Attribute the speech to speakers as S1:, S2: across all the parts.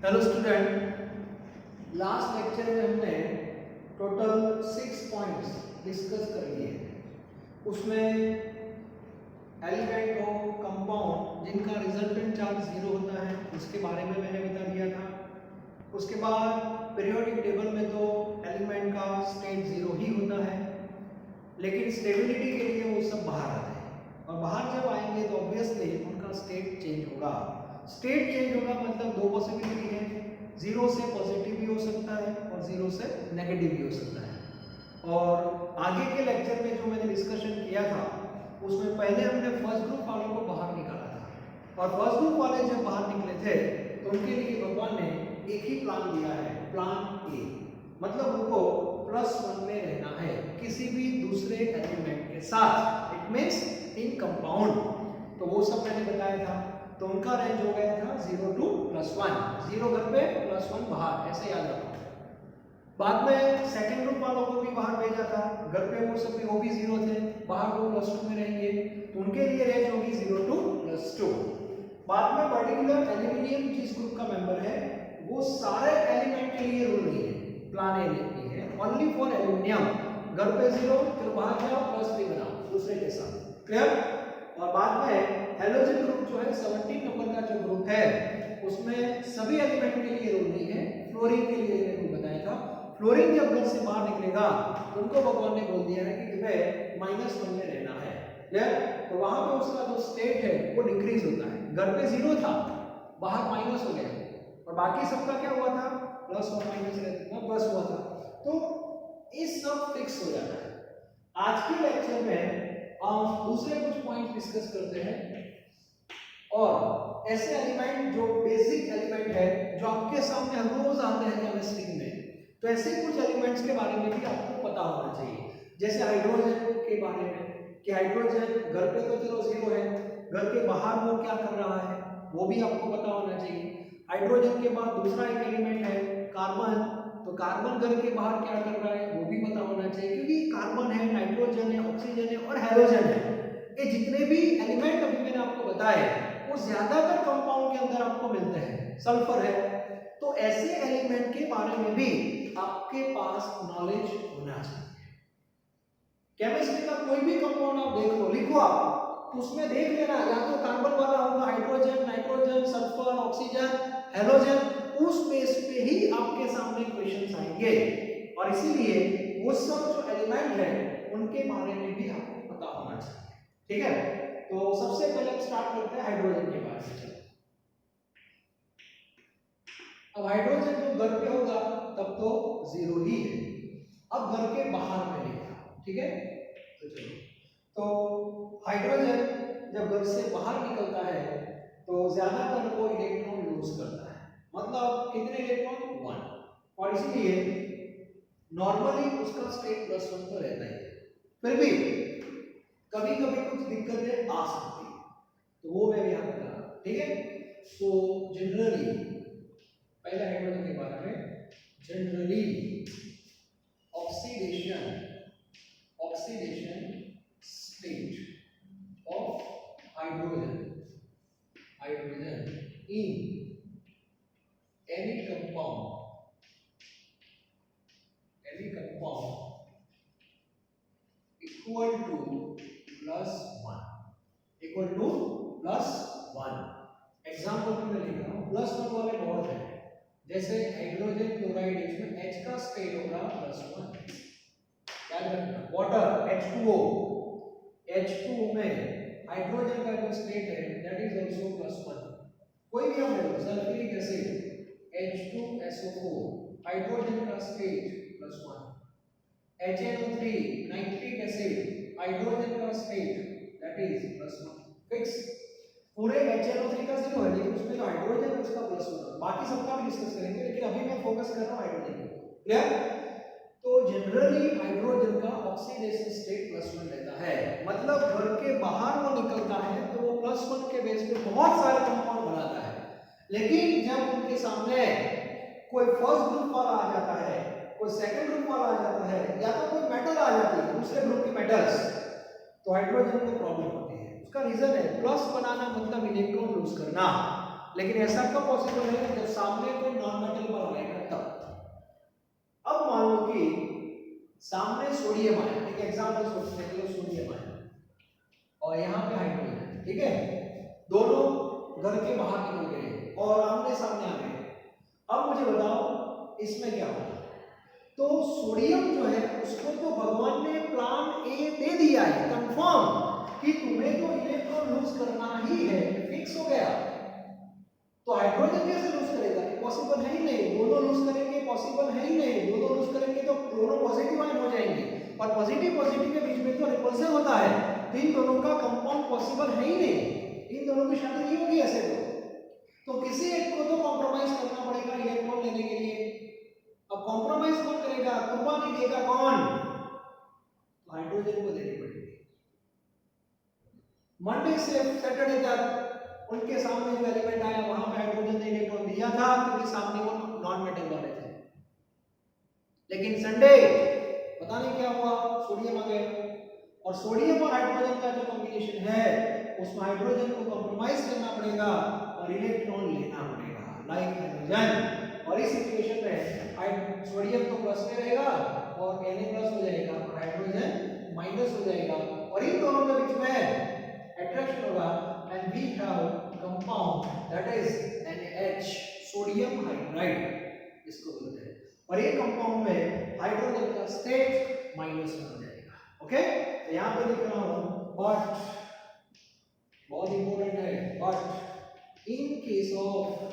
S1: Hello student, last lecture में हमने total 6 points discuss कर लिए हैं। उसमें एलिमेंट हो कंपाउंड जिनका रिजल्टेंट चार्ज 0 होता है उसके बारे में मैंने बता दिया था। उसके बाद पीरियोडिक टेबल में तो एलिमेंट का स्टेट 0 ही होता है, लेकिन स्टेबिलिटी के लिए वो सब बाहर आते हैं और बाहर जब आएंगे तो ऑब्वियसली उनका स्टेट चेंज होगा। स्टेट चेंज होगा मतलब दो पॉसिबिलिटी है, 0 से पॉजिटिव भी हो सकता है और 0 से नेगेटिव भी हो सकता है। और आगे के लेक्चर में जो मैंने डिस्कशन किया था उसमें पहले हमने फर्स्ट ग्रुप वालों को बाहर निकाला था और फर्स्ट ग्रुप वाले जब बाहर निकले थे तो उनके लिए भगवान ने एक ही प्लान दिया है, प्लान ए, मतलब उनको +1 में रहना है किसी भी दूसरे एलिमेंट के साथ, इट मींस इन कंपाउंड। तो वो सब मैंने बताया था। तो उनका रेंज हो गया था 0 to +1, 0 घर पे +1 बाहर, ऐसे याद रखो। बाद में सेकंड ग्रुप वालों को भी बाहर भेजा था, घर पे वो सब भी वो भी 0 थे, बाहर वो +2 में रहेंगे, तो उनके लिए रेंज होगी 0 to +2। बाद में पर्टिकुलर एल्यूमिनियम जिस ग्रुप का मेंबर है वो सारे एलिमेंट के लिए रूल नहीं है, प्लान ए नहीं है, ओनली फॉर एल्यूमिनियम। घर पे 0, फिर बाहर जाओ +3 बनाओ दूसरे के साथ, क्लियर। और बाद में हैलोजन ग्रुप जो है 17 नंबर का जो ग्रुप है उसमें सभी एलिमेंट के लिए रूल नहीं है, फ्लोरीन के लिए रूल बताया था। फ्लोरीन जब घर से बाहर निकलेगा तो उनको भगवान ने बोल दिया है कि तुम्हें -1 में रहना है, क्लियर। तो वहां पे उसका जो स्टेट है वो डिक्रीज होता है, घर पे 0 था, बाहर माइनस हो गया और बाकी सबका क्या हुआ था, प्लस और माइनस रहता, प्लस हुआ था। तो ये सब फिक्स हो जाता है। आज के लेक्चर में हम दूसरे कुछ पॉइंट डिस्कस करते हैं और ऐसे एलिमेंट जो बेसिक एलिमेंट है जो आपके सामने हर रोज आते हैं केमिस्ट्री में, तो ऐसे कुछ एलिमेंट्स के बारे में भी आपको पता होना चाहिए। जैसे हाइड्रोजन के बारे में कि हाइड्रोजन घर पे तो चलो 0 है, घर के बाहर वो क्या कर रहा है वो भी आपको पता होना चाहिए। हाइड्रोजन के बाद दूसरा एक एलिमेंट है कार्बन, तो कार्बन घर के बाहर क्या कर रहा है वो भी पता होना चाहिए, क्योंकि कार्बन है, नाइट्रोजन है, ऑक्सीजन है और हैलोजन है, ये जितने भी एलिमेंट अभी मैंने आपको बताए वो ज्यादातर कंपाउंड के अंदर आपको मिलते हैं, सल्फर है। तो ऐसे एलिमेंट के बारे में भी आपके पास नॉलेज होना चाहिए। केमिस्ट्री का कोई भी कंपाउंड आप देख लो, लिखो आप, तो उसमें देख लेना या तो कार्बन वाला होगा, hydrogen, nitrogen, sulphur, oxygen, halogen, उस बेस पे ही आपके सामने क्वेश्चंस आएंगे। और इसीलिए वो सब जो एलिमेंट है उनके बारे में भी आपको पता होना चाहिए, ठीक है। तो सबसे पहले हम स्टार्ट करते हैं हाइड्रोजन के बारे में। अब हाइड्रोजन जो घर पे होगा तब तो 0 ही है, अब घर के बाहर में लिखा, ठीक है। तो चलो, तो हाइड्रोजन जब घर से बाहर निकलता है तो ज्यादातर वो इलेक्ट्रॉन लूज करता है, मतलब कितने इलेक्ट्रॉन, 1, और इसीलिए नॉर्मली उसका स्टेट +1 तो रहता है। फिर भी कभी कभी कुछ दिक्कतें आ सकती है, तो वो मैं यहाँ बता रहा हूँ, ठीक है। तो जनरली पहले हाइड्रोजन के बारे में, generally oxidation state of hydrogen in any compound equal to +1। Example में मैं लिख रहा हूँ, +1 वाले बहुत है, जैसे हाइड्रोजन क्लोराइड, इसमें H का स्टेट होगा +1। याद रखना, वाटर H2O में हाइड्रोजन का जो स्टेट है दैट इज आल्सो +1। कोई भी हम ले लो, सल्फ्यूरिक एसिड H2SO4, हाइड्रोजन का state +1। HNO3 nitric acid, hydrogen का स्टेट दैट इज +1, फिक्स। पूरे HNO3 का 0 है, लेकिन उसमें जो हाइड्रोजन है उसका +1, बाकी सबका भी डिस्कस करेंगे, लेकिन अभी मैं फोकस कर रहा हूं हाइड्रोजन पे, क्लियर। तो जनरली हाइड्रोजन का ऑक्सीडेशन स्टेट +1 रहता है, मतलब घर के बाहर वो निकलता है तो वो +1 के बेस पे बहुत सारे कंपाउंड बनाता है। लेकिन जब उनके सामने कोई फर्स्ट ग्रुप वाला आ जाता है, कोई सेकंड ग्रुप वाला आ जाता है, या तो कोई मेटल आ जाती है दूसरे ग्रुप की मेटल्स, तो हाइड्रोजन को प्रॉब्लम होती है। उसका रीजन है प्लस बनाना मतलब इलेक्ट्रॉन लूज करना, लेकिन ऐसा कब पॉसिबल है जब सामने कोई नॉन मेटल बल रहेगा तब। अब मान लो कि सामने सोडियम आया, एक एग्जांपल सोचते हैं, सोडियम आया और यहाँ पे हाइड्रोजन, ठीक है, दोनों घर के बाहर निकल गए और आमने सामने आ गए। अब मुझे बताओ इसमें क्या होगा? तो सोडियम जो है उसको तो भगवान ने प्लान ए दे दिया है, कंफर्म कि तुम्हें तो इलेक्ट्रॉन लूज करना ही है, फिक्स हो गया। तो हाइड्रोजन कैसे लूज करेगा? पॉसिबल है ही नहीं। दोनों लूज करेंगे पॉसिबल है ही नहीं। दोनों लूज करेंगे तो दोनों पॉजिटिव आयन हो जाएंगे और पॉजिटिव पॉजिटिव के बीच में तो रिपल्सन होता है, तो इन दोनों का कंपाउंड पॉसिबल है ही नहीं। इन दोनों की शादी नहीं होगी ऐसे तो किसी एक को तो कॉम्प्रोमाइज करना पड़ेगा इलेक्ट्रॉन लेने के लिए। अब कॉम्प्रोमाइज कौन करेगा? कुर्बानी देगा कौन? तो हाइड्रोजन को देनी पड़ेगी। मंडे से सैटरडे तक उनके सामने जो एलिमेंट आया वहां पे हाइड्रोजन ने इलेक्ट्रॉन दिया था क्योंकि सामने वो नॉन मेटल वाले थे। लेकिन संडे पता नहीं क्या हुआ, सोडियम आ गया और सोडियम और हाइड्रोजन का जो कॉम्बिनेशन है उसमें हाइड्रोजन को कॉम्प्रोमाइज करना पड़ेगा और इलेक्ट्रॉन लेना पड़ेगा लाइक हाइड्रोजन। और इस सिचुएशन में सोडियम तो प्लस में रहेगा और Na प्लस हो जाएगा और हाइड्रोजन माइनस हो जाएगा और इन दोनों के बीच में अट्रैक्शन होगा and we have compound that is NaH, sodium hydride इसको बोलते हैं। और ये कंपाउंड में हाइड्रोजन का स्टेट -1 हो जाएगा। ओके, तो यहां पे लिख रहा हूं बट, बहुत इंपॉर्टेंट है, but in case of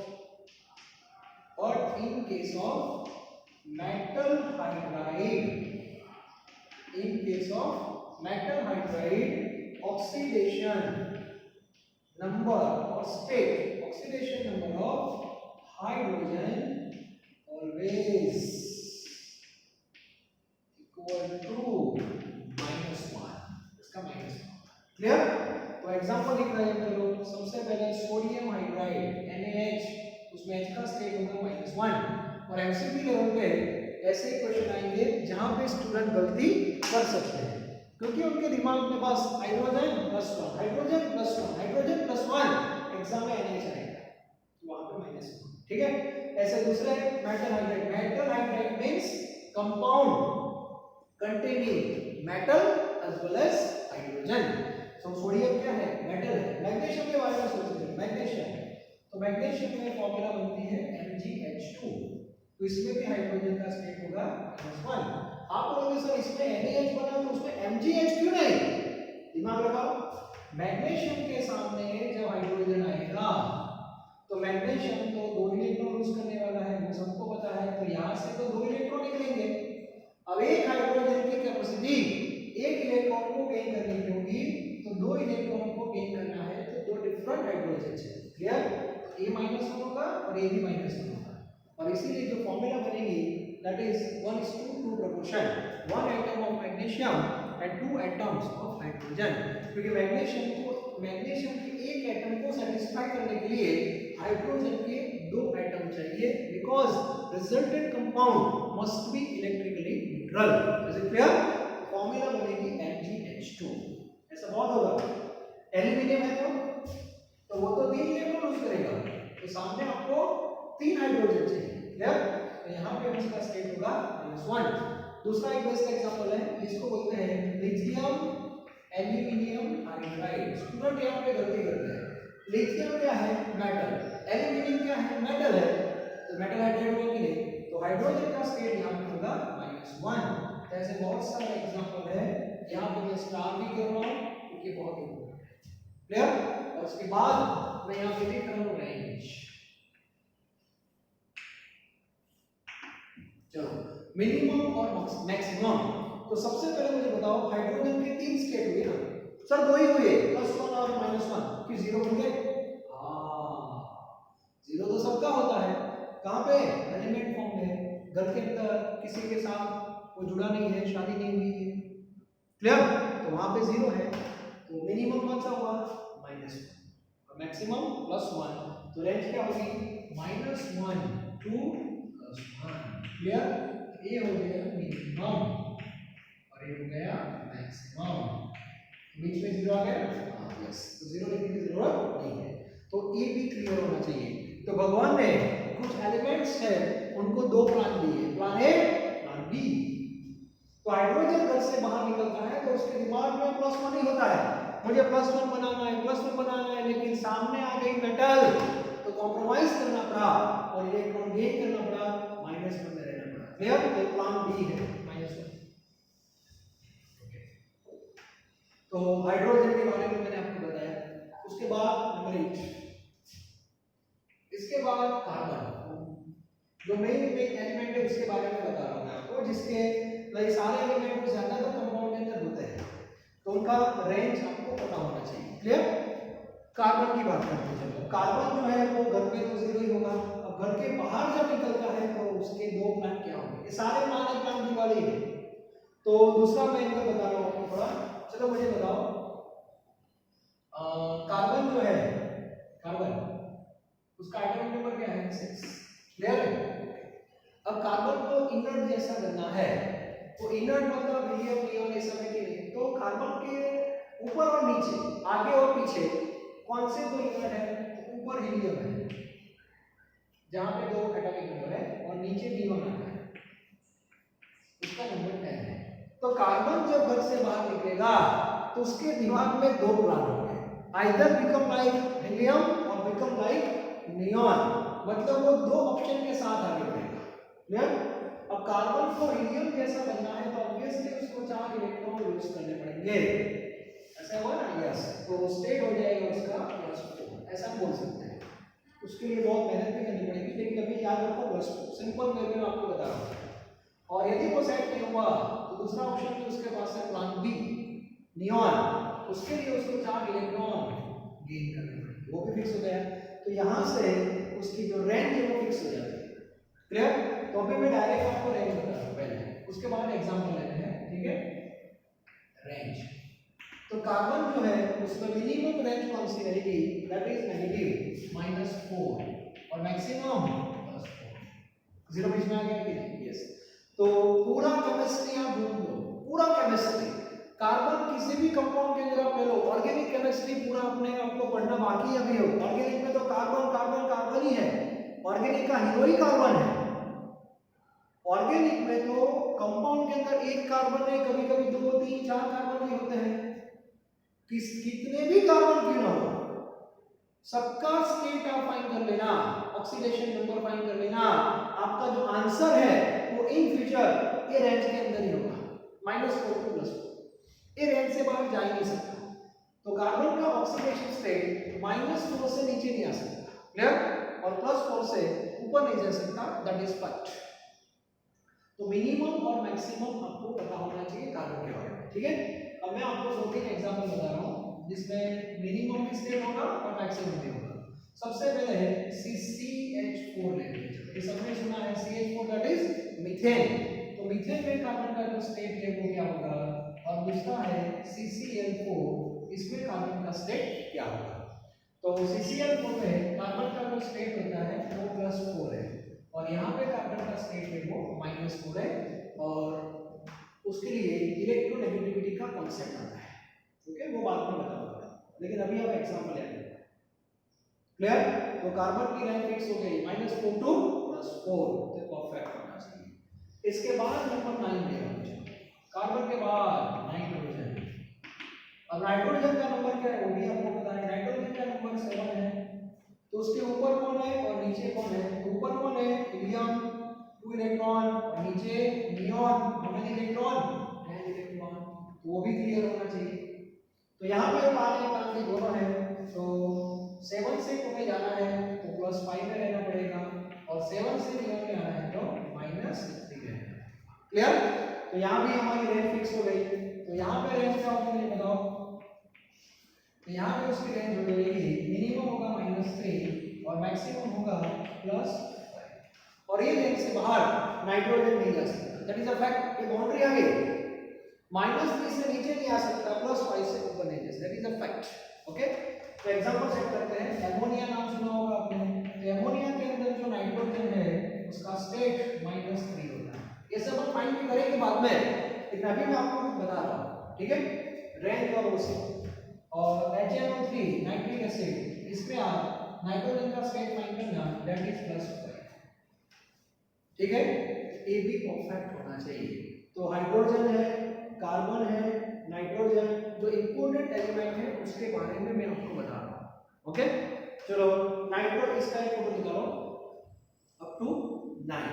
S1: metal hydride oxidation number or state, oxidation number of hydrogen always equal to -1, इसका -1, क्लियर? तो एग्जांपल लिख रहे हैं, चलो सबसे पहले सोडियम हाइड्राइड NaH, उसमें H का स्टेट होगा -1 और एमसीक्यू लेवल पे ऐसे क्वेश्चन आएंगे जहां पे स्टूडेंट गलती कर सकते हैं क्योंकि उनके दिमाग में बस हाइड्रोजन +1, हाइड्रोजन +1, हाइड्रोजन +1, एग्जाम में NaH आएगा तो वहां पे -1, ठीक है। ऐसे दूसरे metal hydride means compound containing metal as well as hydrogen। तो सोडियम क्या है? मेटल है। मैग्नीशियम के बारे में सोचते हैं, मैग्नीशियम, तो मैग्नीशियम में फॉर्मूला बनती है MgH2, तो इसमें भी हाइड्रोजन का स्टेट होगा -1। आप बोलोगे सर इसमें NaH बना तो उसमें MgH क्यों नहीं? दिमाग लगाओ, मैग्नीशियम के सामने जब हाइड्रोजन आएगा तो मैग्नीशियम तो 2 इलेक्ट्रॉन लूज करने वाला है, वो सबको पता है, तो यहां से तो 2 इलेक्ट्रॉन निकलेंगे। अब एक हाइड्रोजन की कैपेसिटी एक इलेक्ट्रॉन को गेन करने की होगी, तो 2 इलेक्ट्रॉन को गेन करना है तो 2 डिफरेंट हाइड्रोजन है, क्लियर? A -1 होगा और A भी -1 होगा और इसीलिए जो फॉर्मूला बनेगी that is 1:2 proportion, 1 atom of magnesium and 2 atoms of hydrogen, क्योंकि मैग्नीशियम के एक एटम को सेटिस्फाई करने के लिए हाइड्रोजन के 2 एटम चाहिए because resultant compound must be electrically neutral. Is it clear? Formula बनेगी MgH2। ऐसा बहुत होगा, एल्यूमिनियम है तो वो तो 3 इलेक्ट्रॉन लूज करेगा, तो सामने आपको 3 हाइड्रोजन चाहिए, क्लियर? तो यहां पे इसका स्टेट होगा -1। दूसरा एक बेस्ट एग्जांपल है, इसको बोलते हैं लिथियम एल्यूमिनियम हाइड्राइड। स्टूडेंट यहां पे गलती करते हैं, लिथियम क्या है? मेटल, एल्यूमिनियम क्या है? मेटल है, तो मेटल हाइड्राइड होगा कि नहीं? तो हाइड्रोजन का स्टेट यहां पे होगा -1। तो ऐसे बहुत सारे एग्जांपल है, यहां पे मैं स्टार भी कर रहा हूं क्योंकि बहुत इंपॉर्टेंट है, क्लियर? और उसके बाद मैं यहां पे लिख रहा हूं रेंज। चलो मिनिमम और मैक्सिमम, तो सबसे पहले मुझे बताओ हाइड्रोजन के 3 स्टेट हुए ना सर? 2 ही हुए, +1 और -1, कि 0 बन गए? हां, 0 तो सबका होता है, कहां पे? एलिमेंट फॉर्म में, घर के अंदर किसी के साथ वो जुड़ा नहीं है, शादी नहीं हुई है, क्लियर? तो वहां पे 0 है, तो मिनिमम कौन सा हुआ? -1 और मैक्सिमम +1, तो रेंज क्या होगी? -1 to +1, क्लियर? ये हो गया मिनिमम और ये हो गया मैक्सिमम, बीच में 0 आ गया, हां यस, तो 0 लिखने की जरूरत नहीं है, तो ये भी क्लियर होना चाहिए। भगवान ने कुछ एलिमेंट्स है उनको दो प्लान दिए, प्लान ए प्लान बी। तो हाइड्रोजन घर से बाहर निकलता है तो उसके दिमाग में +1 ही होता है, मुझे +1 बनाना है, +1 बनाना है, लेकिन सामने आ गई मेटल तो कॉम्प्रोमाइज करना पड़ा और इलेक्ट्रॉन गेन करना पड़ा, -1 में रहना पड़ा। क्लियर? तो प्लान बी है -1। तो हाइड्रोजन के बारे में मैंने आपको बताया। उसके बाद नंबर 8, इसके बाद कार्बन, जो मेन एलिमेंट है उसके बारे में बता रहा हूं मैं आपको, जिसके सारे एलिमेंट ज्यादातर कंपाउंड के अंदर होते हैं, तो उनका रेंज आपको पता होना चाहिए। क्लियर? कार्बन की बात करते हैं। चलो, कार्बन जो है वो घर पे तो 0 ही होगा, अब घर के बाहर जब निकलता है तो उसके दो प्लान क्या होंगे? ये सारे प्लान एक प्लान की वाले ही है। तो दूसरा मैं इनको बता रहा हूं आपको थोड़ा। चलो मुझे बताओ, कार्बन जो है, कार्बन उसका एटॉमिक नंबर क्या है? 6। क्लियर है? अब कार्बन को इनर्ट जैसा बनना है, तो इनर्ट मतलब हीलियम नियॉन ये सब है कि नहीं, तो कार्बन के ऊपर और नीचे, आगे और पीछे कौन से दो इनर्ट है? तो ऊपर हीलियम है जहां पे 2 एटॉमिक नंबर है और नीचे नियॉन आता है, इसका नंबर 10 है। तो कार्बन जब घर से बाहर निकलेगा तो उसके दिमाग में दो प्लान होंगे, आइदर बिकम लाइक हीलियम और बिकम लाइक नियॉन, मतलब वो दो ऑप्शन के साथ आगे बढ़ेगा। क्लियर? अब कार्बन को हीलियम जैसा बनना है तो ऑब्वियसली उसको 4 इलेक्ट्रॉन यूज करने पड़ेंगे, ऐसा हुआ ना? यस। तो स्टेट हो जाएगा उसका +4, ऐसा बोल सकते हैं। उसके लिए बहुत मेहनत भी करनी पड़ेगी, लेकिन अभी याद रखो +4, सिंपल वे में आपको बता रहा हूं। और यदि वो सेट नहीं हुआ तो दूसरा ऑप्शन जो उसके पास है प्लान बी नियॉन, उसके लिए उसको 4 इलेक्ट्रॉन गेन करने पड़ेंगे, वो भी फिक्स हो गया। तो यहां से उसकी जो रेंज है वो फिक्स हो जाती है। क्लियर? तो अभी मैं डायरेक्ट आपको रेंज बता रहा हूं पहले, उसके बाद एग्जांपल लेते हैं। ठीक है? रेंज, तो कार्बन जो है उसमें मिनिमम रेंज कौन सी रहेगी? दैट इज -4 और मैक्सिमम +4। 0 बीच में आ गया कि नहीं? यस। तो पूरा केमिस्ट्री आप ढूंढ लो, पूरा केमिस्ट्री, कार्बन किसी भी कंपाउंड के अंदर आप ले लो, ऑर्गेनिक केमिस्ट्री पूरा अपने आपको पढ़ना बाकी है अभी हो। ऑर्गेनिक में तो कार्बन कार्बन कार्बन ही है, ऑर्गेनिक का हीरो ही कार्बन है। ऑर्गेनिक में तो कंपाउंड के अंदर एक कार्बन है, कभी कभी 2 3 4 कार्बन भी होते हैं, कितने भी कार्बन क्यों ना हो, सबका स्टेट आप फाइंड कर लेना, ऑक्सीडेशन नंबर फाइंड कर लेना, आपका जो आंसर है वो इन फ्यूचर ये रेंज के अंदर ही होगा, -4 to +4, ये रेंज से बाहर जा ही नहीं सकता। तो कार्बन का ऑक्सीडेशन स्टेट -4 से नीचे नहीं आ सकता। क्लियर? और +4 से ऊपर नहीं जा सकता, दैट इज फैक्ट। तो मिनिमम और मैक्सिमम आपको पता होना चाहिए कार्बन के बारे में। ठीक है? अब मैं आपको 2-3 एग्जांपल बता रहा हूं जिसमें मिनिमम भी स्टेट होगा और मैक्सिमम भी होगा। सबसे पहले है CCH4 लेंगे। ये सबने सुना है CH4 दैट इज मीथेन। तो मीथेन में कार्बन का जो स्टेट है वो क्या होगा? और दूसरा है CCl4, इसमें कार्बन का स्टेट क्या होगा? तो CCl4 में कार्बन का जो स्टेट होता है वो +4 है और यहाँ पे कार्बन का स्टेट है वो -4 है और उसके लिए इलेक्ट्रोनेगेटिविटी का कांसेप्ट आता है। ओके, वो बाद में बताऊंगा, लेकिन अभी आप एग्जांपल ले लें। क्लियर? तो कार्बन की लाइन फिक्स हो गई -4 to +4, तो परफेक्ट होना चाहिए। इसके बाद नंबर 9 लेगा मुझे, कार्बन के बाद नाइट्रोजन। अब नाइट्रोजन का नंबर क्या है वो भी आपको पता है, नाइट्रोजन का नंबर 7 है। तो उसके ऊपर कौन है और नीचे कौन है? ऊपर कौन है? हीलियम 2 इलेक्ट्रॉन और नीचे neon, how many electron? 10 electron. तो वो भी क्लियर होना चाहिए। तो यहाँ पे पानी भी दोनों है, तो 7 से तुम्हें जाना है तो +5 में रहना पड़ेगा और 7 से नियॉन में आना है तो -3 है। क्लियर? तो यहाँ भी हमारी रेंज फिक्स हो गई। तो यहाँ पे रेंज क्या होगी मुझे बताओ? तो यहाँ पे उसकी रेंज हो जाएगी, मिनिमम होगा -3 और मैक्सिमम होगा +5 और ये रेंज से बाहर नाइट्रोजन नहीं जा सकता, दैट इज अ फैक्ट। ये बाउंड्री आ गई, -3 से नीचे नहीं आ सकता, +5 से ऊपर नहीं जा सकता, that is a fact. Okay, तो एग्जांपल सेट करते हैं। एमोनिया नाम सुना होगा आपने, तो एमोनिया के अंदर जो नाइट्रोजन है उसका स्टेट -3 होता है। ये सब हम फाइंड भी करेंगे बाद में, लेकिन अभी मैं आपको कुछ बता रहा हूं। ठीक है? रेंज और उसी और HNO3 नाइट्रिक एसिड, इसमें आप नाइट्रोजन का स्टेट फाइंड करना, दैट इज +5। ठीक है, ए बी परफेक्ट होना चाहिए। तो हाइड्रोजन है, कार्बन है, नाइट्रोजन, जो इंपॉर्टेंट एलिमेंट है उसके बारे में मैं आपको बता रहा हूं। ओके, चलो नाइट्रो इसका एक फोटो निकालो अप टू 9।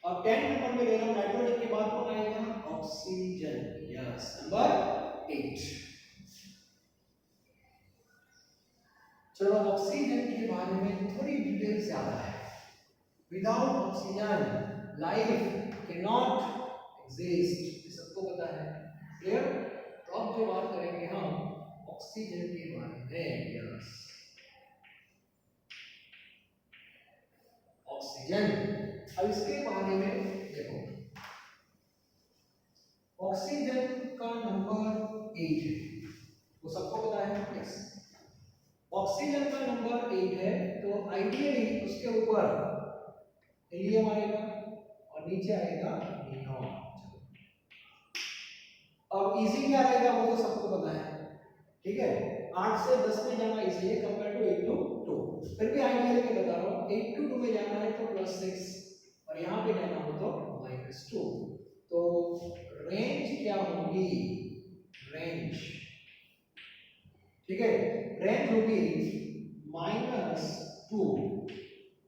S1: अब 10 नंबर में ले रहा हूं, नाइट्रोजन के बाद कौन आएगा? ऑक्सीजन। Yes, number 8। चलो ऑक्सीजन के बारे में थोड़ी डिटेल ज्यादा है। Without oxygen life can not exist, ये सबको पता है। क्लियर? तो अब जो बात करेंगे हम ऑक्सीजन के बारे में। Yes, oxygen. अब इसके बारे में देखो, ऑक्सीजन का नंबर 8 है, वो सबको पता है। यस, ऑक्सीजन का नंबर 8 है, तो आइडियली उसके ऊपर हीलियम आएगा और नीचे आएगा नियॉन। अब इजी क्या रहेगा वो तो सबको पता है। ठीक है, 8 से 10 में जाना इजी है कंपेयर टू 8 to 2। फिर भी आइडियली मैं बता रहा हूँ, 8 to 2 में जाना है तो +6 और यहाँ पे जाना हो तो -2। तो रेंज क्या होगी? रेंज, ठीक है, रेंज होगी -2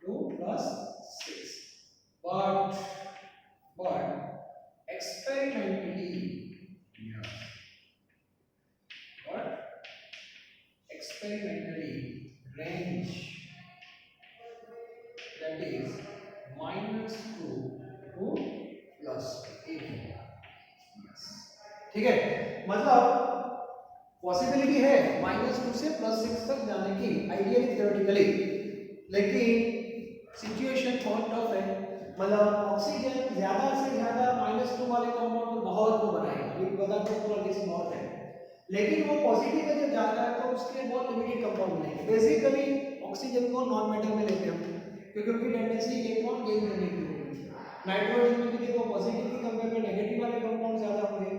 S1: to +6। but experimentally, range that is -2 to +8। ठीक है, मतलब पॉसिबिलिटी है -2 से +6 तक जाने की आइडियली थियोरेटिकली, लेकिन सिचुएशन बहुत टफ है। मतलब ऑक्सीजन ज्यादा से ज्यादा -2 वाले कंपाउंड को बहुत को बनाएगा, ये पता तो पूरा लिस्ट बहुत है, लेकिन वो पॉजिटिव में जब जाता है तो उसके बहुत लिमिटेड कंपाउंड मिलेंगे। बेसिकली ऑक्सीजन को नॉन मेटल में लेते हैं क्योंकि उनकी टेंडेंसी इलेक्ट्रॉन गेन करने की होती है। नाइट्रोजन में भी देखो पॉजिटिव की कंपेयर में नेगेटिव वाले कंपाउंड ज्यादा होंगे।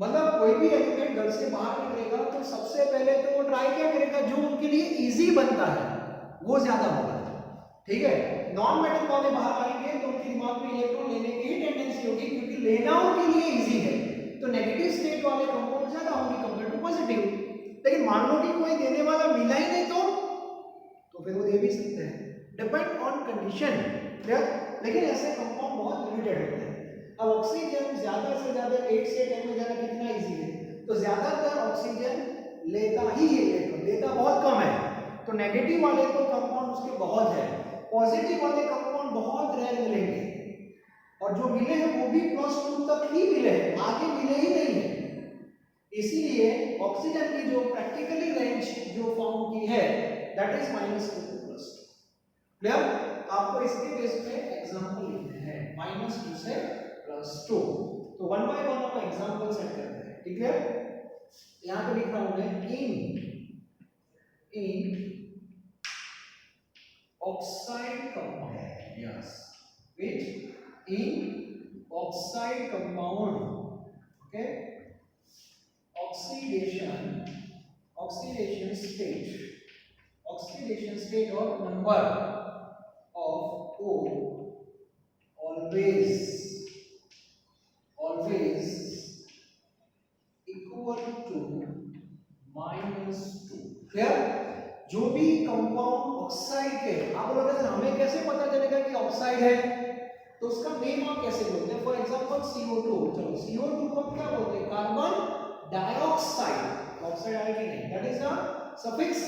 S1: मतलब कोई भी एलिमेंट घर से बाहर निकलेगा तो सबसे पहले तो वो ट्राई क्या करेगा, जो उनके लिए इजी बनता है वो ज्यादा होगा। ठीक है, नॉन मेटल वाले बाहर आएंगे तो उनके दिमाग में इलेक्ट्रॉन लेने की टेंडेंसी होगी क्योंकि लेना उनके लिए इजी है, तो नेगेटिव स्टेट वाले कंपाउंड ज्यादा होंगे कंपेयर टू पॉजिटिव। लेकिन मान लो कि कोई देने वाला मिला ही नहीं तो फिर वो दे भी सकते हैं, डिपेंड ऑन कंडीशन। लेकिन ऐसे कंपाउंड बहुत लिमिटेड होते हैं। अब ऑक्सीजन ज्यादा से ज्यादा 8 से 10 में जाना कितना इजी है, तो ज्यादातर ऑक्सीजन लेता ही है इलेक्ट्रॉन, देता बहुत कम है। तो नेगेटिव वाले तो कंपाउंड उसके बहुत है, पॉजिटिव वाले कंपाउंड बहुत रेयर मिलेंगे, और जो मिले हैं वो भी +2 तक ही मिले हैं, आगे मिले ही नहीं है। इसीलिए ऑक्सीजन की जो प्रैक्टिकली रेंज जो फाउंड की है दैट इज -2 to +2। क्लियर? आपको इसके बेस पे एग्जांपल लिखने हैं -2 से +2। तो 1 बाय 1 हम एग्जांपल सेट करते हैं। ठीक है, यहां पे लिख रहा हूं मैं in oxide compound. Yes, which in oxide compound, okay, oxidation state or number of O always equal to -2। Clear? जो भी कंपाउंड ऑक्साइड के, आप लोगों ने हमें कैसे पता चलेगा कि ऑक्साइड है, तो उसका नेम आप कैसे बोलते हैं? फॉर एग्जांपल CO2, चलो CO2 को क्या बोलते हैं? Carbon dioxide. ऑक्साइड आया कि नहीं? That is the suffix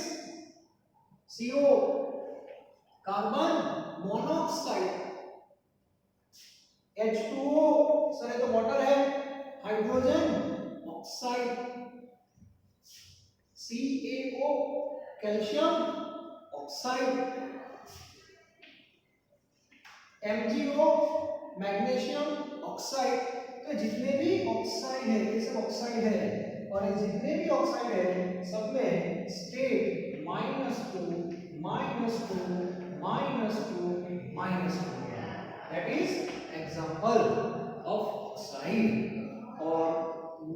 S1: CO। Carbon monoxide, H2O, sir ये तो वाटर है, hydrogen oxide, CaO calcium oxide, MgO magnesium oxide. तो जितने भी ऑक्साइड है ये सब ऑक्साइड है, और ये जितने भी ऑक्साइड है सब में state -2 that is example of oxide. और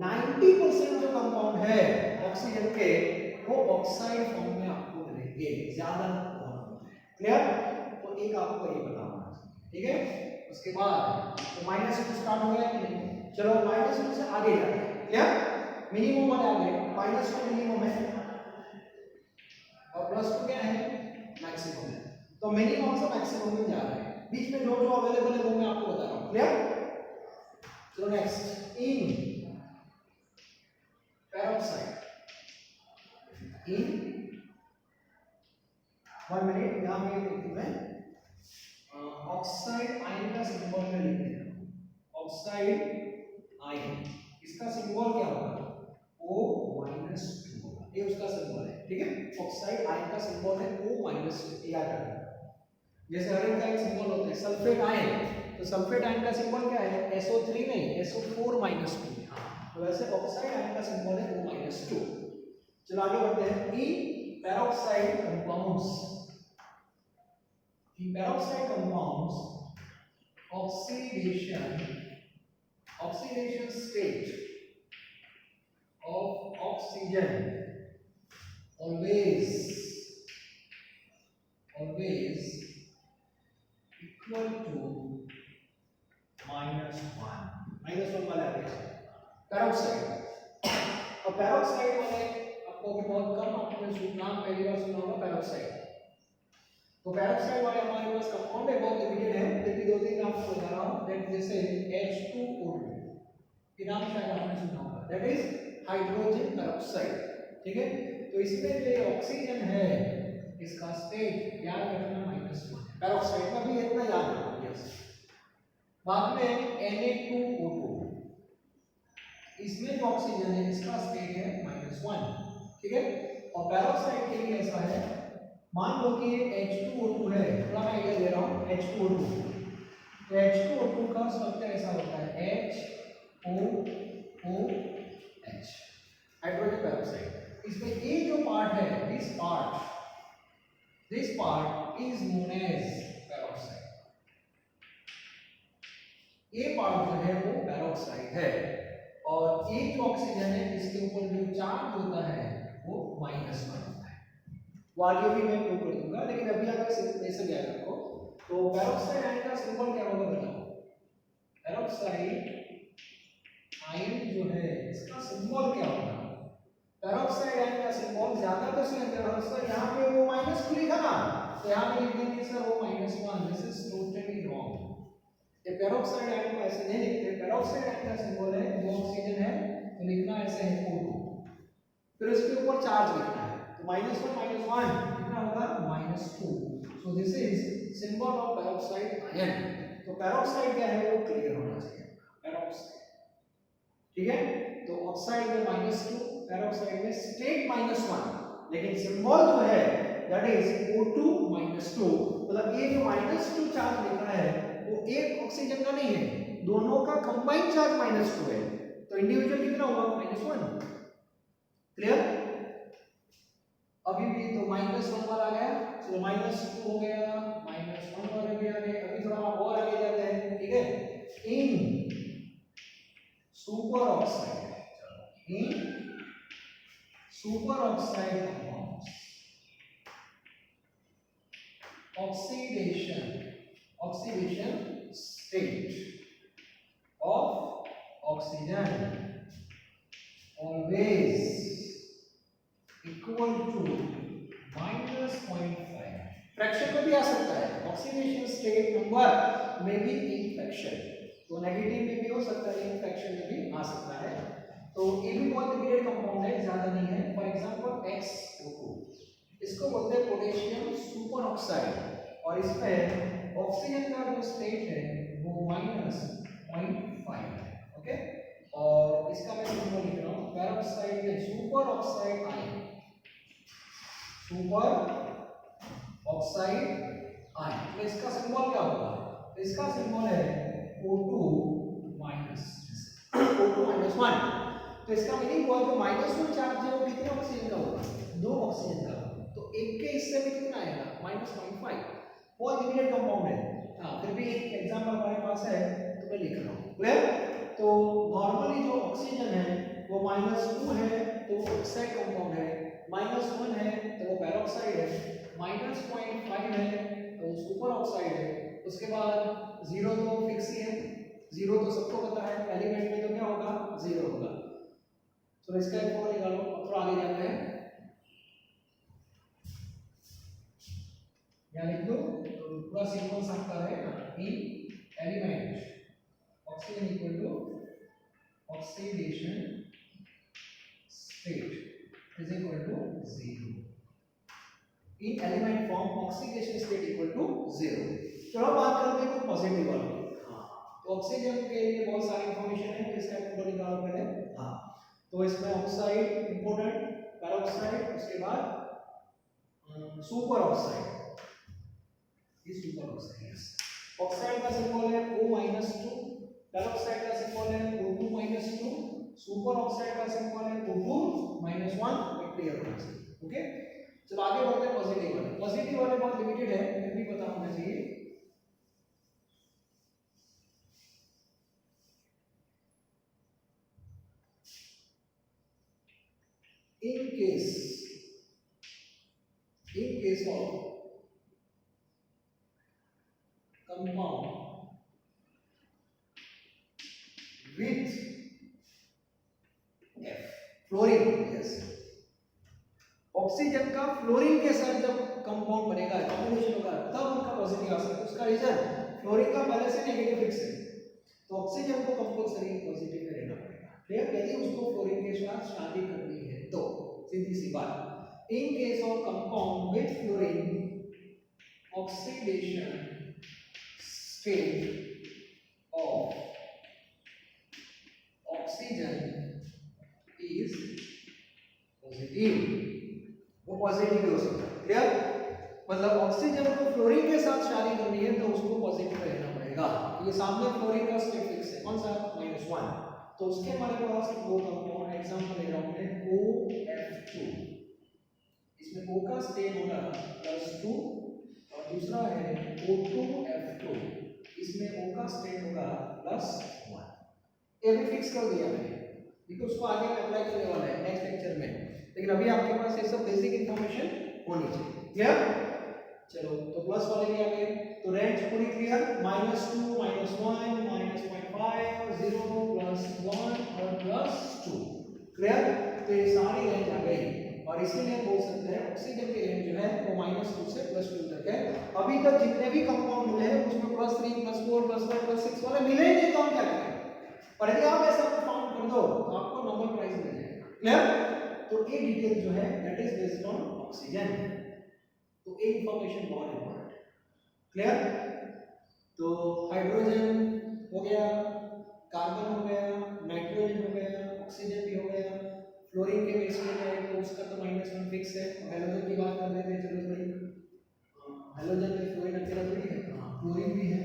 S1: 90% जो कंपाउंड है ऑक्सीजन के वो ऑक्साइड फॉर्म में आपको मिलेंगे, ज्यादा होना। क्लियर? तो एक आपको ये पता होना चाहिए, ठीक है। उसके बाद तो माइनस टू स्टार्ट हो गया कि नहीं? चलो माइनस टू से आगे जाते हैं। क्लियर? मिनिमम वाले आगे, माइनस टू मिनिमम है और प्लस टू क्या है? मैक्सिमम है। तो मिनिमम से मैक्सिमम में जा रहे हैं, बीच में जो जो अवेलेबल है वो मैं आपको बता रहा हूँ। क्लियर? चलो नेक्स्ट, इन पेरोक्साइड, इन 1 मिनट यहाँ पे लिखती मैं ऑक्साइड आयन का सिंबल में लिखते हैं। ऑक्साइड आयन, इसका सिंबल क्या होगा? O-2 होगा, ये उसका सिंबल है, ठीक है। ऑक्साइड आयन का सिंबल है O-2, याद रखना। जैसे हर एक का एक सिंबल होता है, सल्फेट आयन, तो सल्फेट आयन का सिंबल क्या है? SO3 नहीं, SO4-2। हाँ, तो वैसे ऑक्साइड आयन का सिंबल है O-2। चलो आगे बढ़ते हैं। In peroxide compounds, in peroxide compounds oxidation state of oxygen always equal to -1 वाला है पेरोक्साइड। और पेरोक्साइड वाले आपको भी बहुत कम आपने नाम पहली बार सुना होगा पेरोक्साइड। तो पेरोक्साइड वाले हमारे पास कंपाउंड है, बहुत लिमिटेड है, फिर भी दो तीन आपको बता रहा हूं। दैट जैसे H2O2, ये नाम शायद आपने सुना होगा, दैट इज हाइड्रोजन पेरोक्साइड, ठीक है। तो इसमें जो ऑक्सीजन है इसका स्टेट याद रखना -1, पेरोक्साइड में भी इतना याद रखना। यस, बाद में Na2O2, इसमें जो ऑक्सीजन है इसका स्टेट है -1, ठीक है। और पेरोक्साइड के लिए ऐसा है, मान लो कि H2O2 है, थोड़ा मैं आइडिया दे रहा हूँ। H2O2, तो H2O2 का स्ट्रक्चर ऐसा होता है HOOH, हाइड्रोजन पेरोक्साइड। इसमें ये जो पार्ट है, this part is known as peroxide. ये पार्ट जो है वो पेरोक्साइड है, और ये जो ऑक्सीजन है इसके ऊपर जो चार्ज होता है वो -1 होता है। वो आगे भी मैं प्रूव कर दूंगा, लेकिन अभी आप ऐसे याद रखो। तो पेरोक्साइड आयन का सिंबल क्या होगा बताओ? पेरोक्साइड आयन जो है इसका सिंबल क्या होगा? पेरोक्साइड आयन का सिंबल ज्यादा तो सर यहाँ पे वो -2 लिखा ना, तो यहाँ पे लिख देंगे सर वो -1। This is totally wrong. ये पेरोक्साइड आयन को ऐसे नहीं लिखते। पेरोक्साइड आयन का सिंबल है, जो ऑक्सीजन है तो लिखना ऐसे है O2, फिर उसके ऊपर चार्ज लिखना है, तो -1 कितना होगा? -2। So this is symbol of peroxide ion. तो पेरोक्साइड क्या है वो क्लियर होना चाहिए, पेरोक्साइड, ठीक है। तो ऑक्साइड में -2, पेरोक्साइड में स्टेट -1, लेकिन सिंबल जो है दैट इज O2 -2। मतलब ये जो -2 चार्ज लिखा है वो एक ऑक्सीजन का नहीं है, दोनों का कंबाइंड चार्ज -2 है, तो इंडिविजुअल कितना हुआ? -1। क्लियर? अभी भी तो -1 वाला आ गया, चलो -2 हो गया, -1 वाला भी आ गया। अभी थोड़ा और आगे जाते हैं, ठीक है। In super oxide, in super oxide compounds oxidation state of oxygen always equal to -0.5। Fraction में भी आ सकता है, ऑक्सीडेशन स्टेट नंबर में भी एक फ्रैक्शन, तो नेगेटिव में भी हो सकता है, एक फ्रैक्शन में भी आ सकता है। तो ये भी बहुत लिमिटेड कंपाउंड है, ज्यादा नहीं है। फॉर एग्जांपल XO2, इसको बोलते हैं पोटेशियम सुपर ऑक्साइड, और इसमें ऑक्सीजन का जो स्टेट है वो -0.5 है, ओके। और इसका मैं सिंबल लिख रहा हूँ, पेरोक्साइड में super oxide ion, super oxide ion, तो इसका सिंबल क्या होगा? तो इसका सिंबल है O2 -1। तो इसका मीनिंग हुआ जो -1 चार्ज है वो कितने ऑक्सीजन का होगा? 2 ऑक्सीजन का। तो एक के हिस्से में कितना आएगा? -0.5। बहुत लिमिटेड कंपाउंड है। हाँ, फिर भी एक एग्जांपल हमारे पास है तो मैं लिख रहा हूँ। क्लियर? तो नॉर्मली जो ऑक्सीजन है वो -2 है तो वो ऑक्साइड कंपाउंड है, -1 है तो वो पेरोक्साइड है, -0.5 है तो सुपर ऑक्साइड है। उसके बाद 0 तो फिक्स ही है, 0 तो सबको पता है, एलिमेंट में तो क्या होगा 0 होगा। तो इसका एक फॉर्मूला निकालो। अब थोड़ा आगे जाते हैं, यहाँ लिख दो तो पूरा सीक्वेंस आपका रहेगा। In element oxygen equal to oxidation state is equal to 0। In element form oxidation state equal to 0। चलो बात करते हैं कुछ पॉजिटिव वालों की। तो ऑक्सीजन के लिए बहुत सारी इंफॉर्मेशन है, इसका फॉर्मूला निकालो पहले। तो इसमें ऑक्साइड इंपॉर्टेंट, पेरोक्साइड, उसके बाद सुपर ऑक्साइड, ये सुपर ऑक्साइड है। ऑक्साइड का सिंबल है O-2, पेरोक्साइड का सिंबल है O2-2, सुपर ऑक्साइड का सिंबल है O2-1। क्लियर होना चाहिए। ओके, चलो आगे बढ़ते हैं पॉजिटिव वाले। पॉजिटिव वाले बहुत लिमिटेड है, फिर भी पता होना चाहिए। in case of compound with F fluorine, yes, oxygen का फ्लोरीन के साथ जब कंपाउंड बनेगा, कॉम्बिनेशन होगा, तब उनका पॉजिटिव आ सकता है। उसका रीजन फ्लोरीन का पहले से नेगेटिव फिक्स है, तो ऑक्सीजन को कंपल्सरी पॉजिटिव में रहना पड़ेगा। क्लियर? यदि उसको फ्लोरीन के साथ शादी करनी है तो सीधी सी बात। In case of compound with fluorine, oxidation state of oxygen is positive. वो पॉजिटिव हो सकता है। क्लियर? मतलब ऑक्सीजन को फ्लोरीन के साथ शादी करनी है तो उसको पॉजिटिव रहना पड़ेगा। ये सामने फ्लोरीन का स्टेट फिक्स है, कौन सा? -1। तो उसके हमारे पास दो कंपाउंड एग्जांपल ले रहा हूं मैं, OF2। इसमें O का स्टेट होगा +2 और दूसरा है O2F2, इसमें O का स्टेट होगा +1। ये भी फिक्स कर दिया मैंने, क्योंकि उसको आगे अप्लाई करने वाला है नेक्स्ट लेक्चर में, लेकिन अभी आपके पास ये सब बेसिक इंफॉर्मेशन होनी चाहिए। क्लियर? चलो तो प्लस वाले भी आ गए, तो रेंज पूरी क्लियर। -2, -1, -0.5, 0, +1 और +2। क्लियर? तो ये सारी रेंज आ गई और इसीलिए बोल सकते हैं ऑक्सीजन की रेंज जो है वो -2 से +2 तक है। अभी तक जितने भी कंपाउंड मिले हैं उसमें +3, +4, +5, +6 वाले मिले ही नहीं, तो हम क्या करें? और यदि आप ऐसा फाउंड कर दो तो आपको नोबेल प्राइज मिल जाएगा। क्लियर? तो ये डिटेल जो है that is based on oxygen. तो ये इंफॉर्मेशन बहुत इंपॉर्टेंट है। क्लियर? तो हाइड्रोजन हो गया, कार्बन हो गया, नाइट्रोजन हो गया, ऑक्सीजन भी हो गया, फ्लोरीन के बेस में है तो उसका तो -1 फिक्स है। हेलोजन की बात कर लेते हैं, चलो थोड़ी। हेलोजन में फ्लोरीन अकेला थोड़ी है, फ्लोरीन भी है।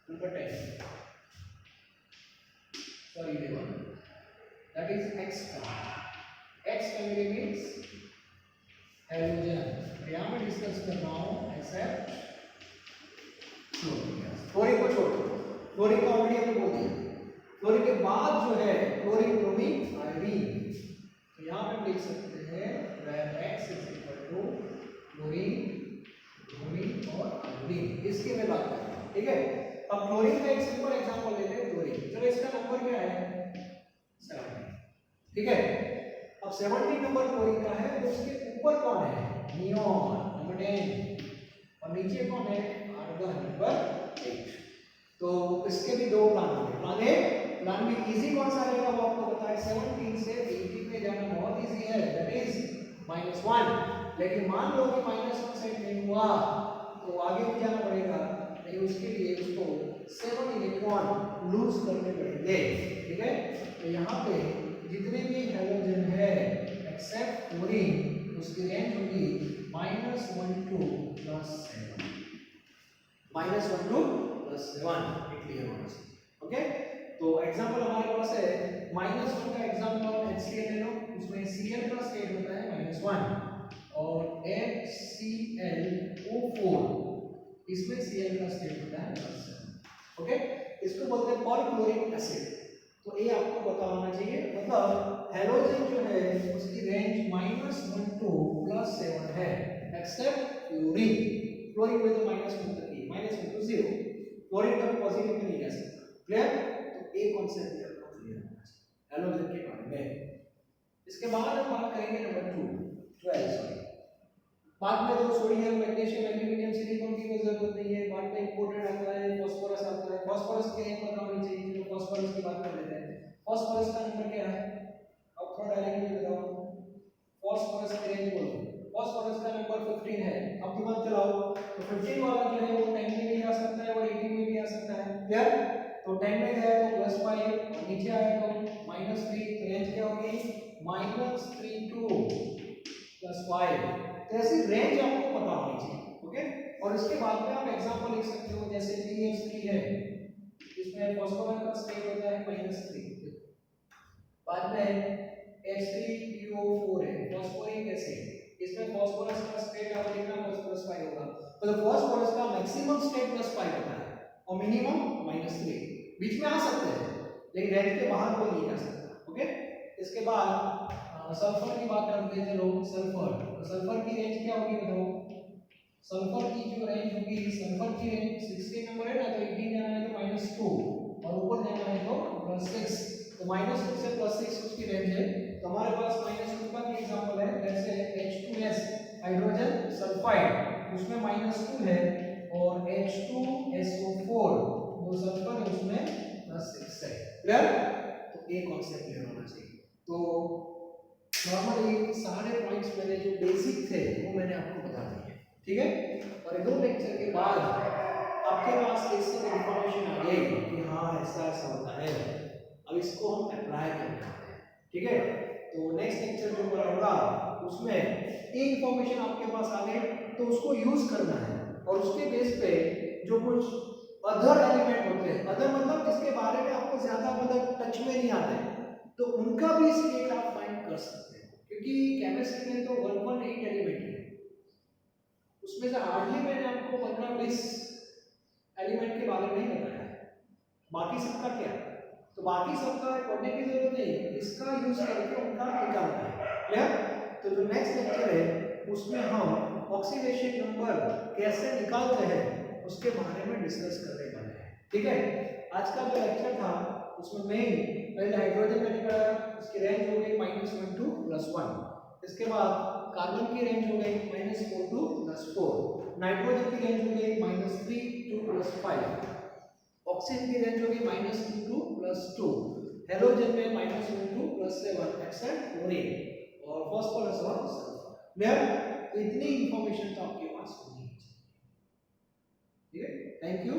S1: Number 10, sorry Devan, that is X family। X family means halogen। यहाँ मैं डिस्कस कर रहा हूँ एक्सेप्ट फ्लोरीन। फ्लोरीन को छोड़ दो, फ्लोरीन का ऑलरेडी हमने बोल दिया। फ्लोरीन के बाद जो है क्लोरीन, ब्रोमीन, आयोडीन, तो यहाँ पे लिख सकते हैं where X is equal to chlorine, bromine और आयोडीन। इसकी मैं बात कर रहा हूँ, ठीक है? अब क्लोरीन का एक सिंपल एग्जांपल लेते हैं, क्लोरीन। चलो इसका नंबर क्या है? 70। ठीक है? अब 70 नंबर क्लोरीन का है, तो उसके ऊपर कौन है? नियॉन, नंबर 10, और नीचे कौन है? Argon, number 8। तो इसके भी दो प्लान होंगे। Plan A, plan B. Easy कौन सा रहेगा वो आपको पता है, 17 से 80 पे जाना बहुत इजी है, दैट इज -1। लेकिन मान लो कि -1 सेट नहीं हुआ तो आगे भी जाना पड़ेगा, उसके लिए उसको 7 इलेक्ट्रॉन लूज करने पड़ेंगे। ठीक है? तो यहाँ पे जितने भी हेलोजन है एक्सेप्ट फ्लोरीन, उसकी रेंज होगी -1 to +7। -1 to +7, क्लियर होना चाहिए। ओके? तो एग्जांपल हमारे पास है -1 का एग्जांपल HCl ले लो, उसमें Cl का स्टेट होता है -1 और HClO4, इसमें Cl का स्टेट होता है +7। ओके? इसको बोलते हैं परक्लोरिक एसिड। तो ये आपको पता होना चाहिए। मतलब हेलोजन जो है उसकी रेंज -1 to +7 है, एक्सेप्ट फ्लोरीन। फ्लोरीन में तो -1 तक ही, -1 to 0, फ्लोरीन तक पॉजिटिव में नहीं जा सकता। क्लियर? तो ये कॉन्सेप्ट भी आपको क्लियर होना चाहिए हेलोजन के बारे में। इसके बाद हम बात करेंगे नंबर 12 सॉरी। बाद में जो सोडियम, मैग्नीशियम, एल्यूमिनियम, सिलिकॉन की कोई जरूरत नहीं है। बाद में इंपॉर्टेंट आता है फास्फोरस आता है। फास्फोरस के पता होनी चाहिए। तो फास्फोरस की बात कर लेते हैं। फास्फोरस का नंबर क्या है? अब थोड़ा डायरेक्टली बताओ। फास्फोरस की रेंज बोलो। फास्फोरस का नंबर 15 है। अब दिमाग चलाओ। तो 15 वाला जो है वो 10 में भी आ सकता है और 18 में भी आ सकता है। क्लियर? तो 10 में गया तो +5 और नीचे आया तो -3। तो रेंज क्या होगी? -3 to +5। तो ऐसी रेंज आपको पता होनी चाहिए। ओके? और इसके बाद में आप एग्जांपल लिख सकते हो, जैसे PH3 है, इसमें फास्फोरस का स्टेट होता है -3। बाद में H3PO4 है, फास्फोरिक एसिड, इसमें फास्फोरस का स्टेट आप लिखना +5 होगा। तो फास्फोरस का मैक्सिमम स्टेट +5 होता है और मिनिमम -3। बीच में आ सकते हैं लेकिन रेंज के बाहर कोई नहीं जा सकता। ओके? इसके बाद सल्फर की बात करते हैं लोग। सल्फर, तो सल्फर की रेंज क्या होगी बताओ? सल्फर की जो रेंज होगी, सल्फर की रेंज 16 नंबर है ना, तो 18 जाना है तो -2 और ऊपर जाना है तो +6। तो -2 से +6 उसकी रेंज है। तो हमारे पास -2 का भी एग्जांपल है, जैसे H2S हाइड्रोजन सल्फाइड, उसमें -2 है और H2SO4 जो सल्फर है उसमें +6 है। क्लियर? तो ये कॉन्सेप्ट क्लियर होना चाहिए। तो नॉर्मली सारे पॉइंट्स मैंने जो बेसिक थे वो मैंने आपको बता दिए। ठीक है? और 2 लेक्चर के बाद आपके पास बेसिक इंफॉर्मेशन आ गई कि हाँ ऐसा ऐसा होता है। अब इसको हम अप्लाई करते हैं। ठीक है? तो नेक्स्ट लेक्चर जो होगा उसमें ये इंफॉर्मेशन आपके पास आ गई तो उसको यूज करना है और उसके बेस पे जो कुछ अदर एलिमेंट होते हैं, अदर मतलब जिसके बारे में आपको ज्यादा मतलब टच में नहीं आते, तो उनका भी स्टेट आप फाइंड कर सकते हैं। क्योंकि केमिस्ट्री में तो 1.8 एलिमेंट है, उसमें से हार्डली मैंने आपको 15-20 एलिमेंट के बारे में ही बताया है। बाकी सबका क्या? तो बाकी सबका पढ़ने की जरूरत नहीं, इसका यूज करके उनका निकालना है। क्लियर? तो जो नेक्स्ट लेक्चर है उसमें हम ऑक्सीडेशन नंबर कैसे निकालते हैं उसके बारे में डिस्कस करने वाले हैं। ठीक है? आज का जो लेक्चर था उसमें मेन पहले हाइड्रोजन का निकाला, उसकी रेंज हो गई -1 to +1। इसके बाद कार्बन की रेंज हो गई -4 to +4, नाइट्रोजन की रेंज हो गई -3 to +5, ऑक्सीजन की रेंज हो गई -2 to +2, हेलोजन में -1 to +7 एक्सेप्ट फ्लोरीन और फास्फोरस और सल्फर। क्लियर? तो इतनी इंफॉर्मेशन तो आपके पास होनी चाहिए। ठीक है? Thank you.